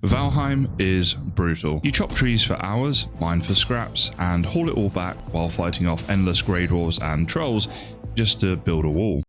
Valheim is brutal. You chop trees for hours, mine for scraps, and haul it all back while fighting off endless grey dwarves and trolls just to build a wall.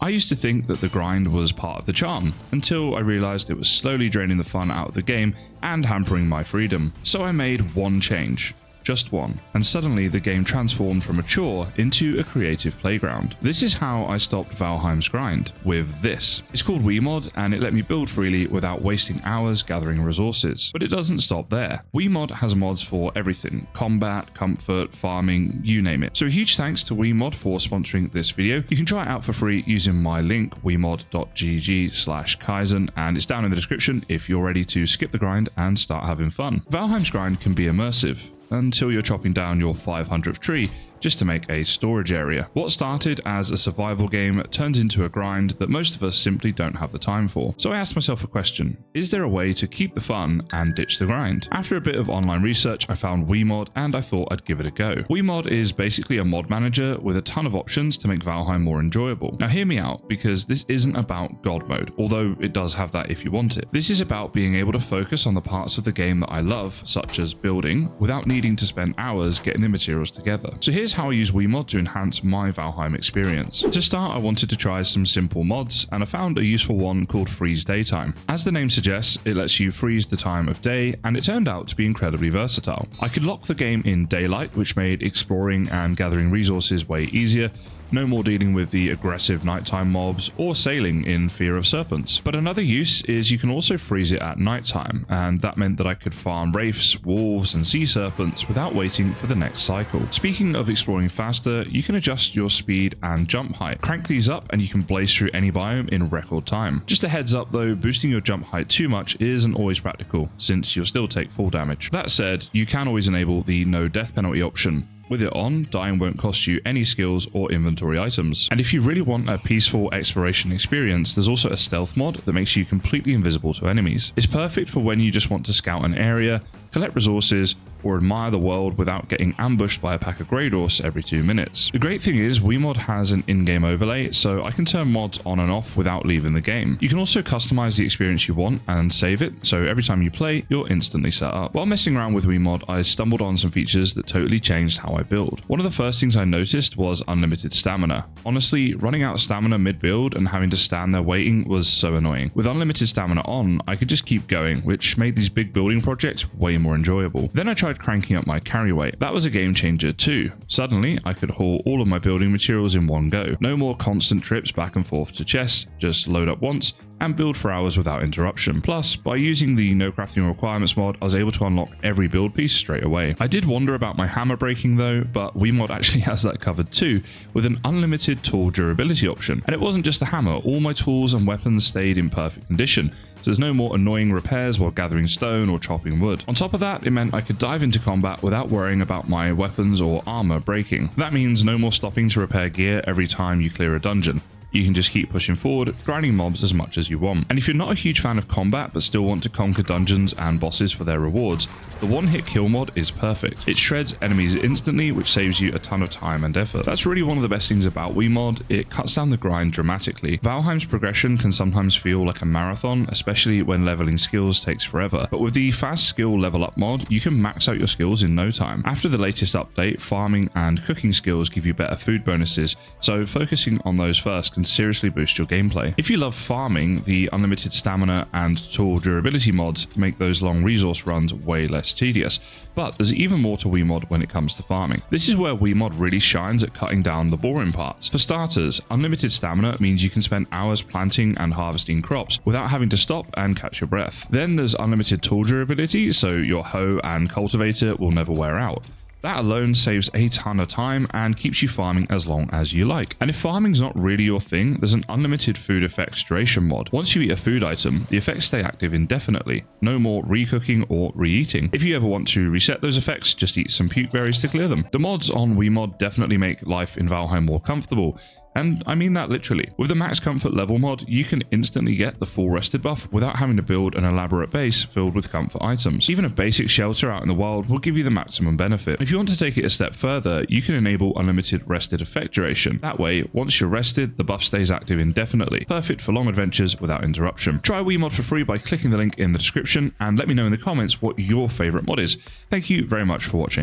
I used to think that the grind was part of the charm, until I realised it was slowly draining the fun out of the game and hampering my freedom. So I made one change. Just one, and suddenly the game transformed from a chore into a creative playground. This is how I stopped Valheim's grind, with this. It's called WeMod, and it let me build freely without wasting hours gathering resources. But it doesn't stop there. WeMod has mods for everything: combat, comfort, farming, you name it. So a huge thanks to WeMod for sponsoring this video. You can try it out for free using my link, wemod.gg/Kaizen, and it's down in the description if you're ready to skip the grind and start having fun. Valheim's grind can be immersive, until you're chopping down your 500th tree just to make a storage area. What started as a survival game turns into a grind that most of us simply don't have the time for. So I asked myself a question: is there a way to keep the fun and ditch the grind? After a bit of online research, I found WeMod and I thought I'd give it a go. WeMod is basically a mod manager with a ton of options to make Valheim more enjoyable. Now hear me out, because this isn't about God mode, although it does have that if you want it. This is about being able to focus on the parts of the game that I love, such as building, without needing to spend hours getting the materials together. So here's how I use WeMod to enhance my Valheim experience. To start, I wanted to try some simple mods, and I found a useful one called Freeze Daytime. As the name suggests, it lets you freeze the time of day, and it turned out to be incredibly versatile. I could lock the game in daylight, which made exploring and gathering resources way easier. No more dealing with the aggressive nighttime mobs or sailing in fear of serpents. But another use is you can also freeze it at nighttime, and that meant that I could farm wraiths, wolves, and sea serpents without waiting for the next cycle. Speaking of exploring faster, you can adjust your speed and jump height. Crank these up and you can blaze through any biome in record time. Just a heads up though, boosting your jump height too much isn't always practical, since you'll still take full damage. That said, you can always enable the no death penalty option. With it on, dying won't cost you any skills or inventory items. And if you really want a peaceful exploration experience, there's also a stealth mod that makes you completely invisible to enemies. It's perfect for when you just want to scout an area, collect resources, or admire the world without getting ambushed by a pack of grey dwarfs every 2 minutes. The great thing is, WeMod has an in-game overlay, so I can turn mods on and off without leaving the game. You can also customize the experience you want and save it, so every time you play, you're instantly set up. While messing around with WeMod, I stumbled on some features that totally changed how I build. One of the first things I noticed was unlimited stamina. Honestly, running out of stamina mid-build and having to stand there waiting was so annoying. With unlimited stamina on, I could just keep going, which made these big building projects way more enjoyable. Then I tried cranking up my carry weight. That was a game changer too. Suddenly, I could haul all of my building materials in one go. No more constant trips back and forth to chests, just load up once and build for hours without interruption. Plus, by using the no crafting requirements mod, I was able to unlock every build piece straight away. I did wonder about my hammer breaking though, but WeMod actually has that covered too, with an unlimited tool durability option. And it wasn't just the hammer, all my tools and weapons stayed in perfect condition, so there's no more annoying repairs while gathering stone or chopping wood. On top of that, it meant I could dive into combat without worrying about my weapons or armor breaking. That means no more stopping to repair gear every time you clear a dungeon. You can just keep pushing forward, grinding mobs as much as you want. And if you're not a huge fan of combat but still want to conquer dungeons and bosses for their rewards, the one-hit kill mod is perfect. It shreds enemies instantly, which saves you a ton of time and effort. That's really one of the best things about WeMod. It cuts down the grind dramatically. Valheim's progression can sometimes feel like a marathon, especially when leveling skills takes forever. But with the fast skill level up mod, you can max out your skills in no time. After the latest update, farming and cooking skills give you better food bonuses, so focusing on those first can seriously boost your gameplay. If you love farming, the unlimited stamina and tool durability mods make those long resource runs way less tedious. But there's even more to WeMod when it comes to farming. This is where WeMod really shines at cutting down the boring parts. For starters, unlimited stamina means you can spend hours planting and harvesting crops without having to stop and catch your breath. Then there's unlimited tool durability, so your hoe and cultivator will never wear out. That alone saves a ton of time and keeps you farming as long as you like. And if farming's not really your thing, there's an unlimited food effects duration mod. Once you eat a food item, the effects stay active indefinitely. No more re-cooking or re-eating. If you ever want to reset those effects, just eat some puke berries to clear them. The mods on WeMod definitely make life in Valheim more comfortable. And I mean that literally. With the max comfort level mod, you can instantly get the full rested buff without having to build an elaborate base filled with comfort items. Even a basic shelter out in the wild will give you the maximum benefit. If you want to take it a step further, you can enable unlimited rested effect duration. That way, once you're rested, the buff stays active indefinitely. Perfect for long adventures without interruption. Try Mod for free by clicking the link in the description and let me know in the comments what your favorite mod is. Thank you very much for watching.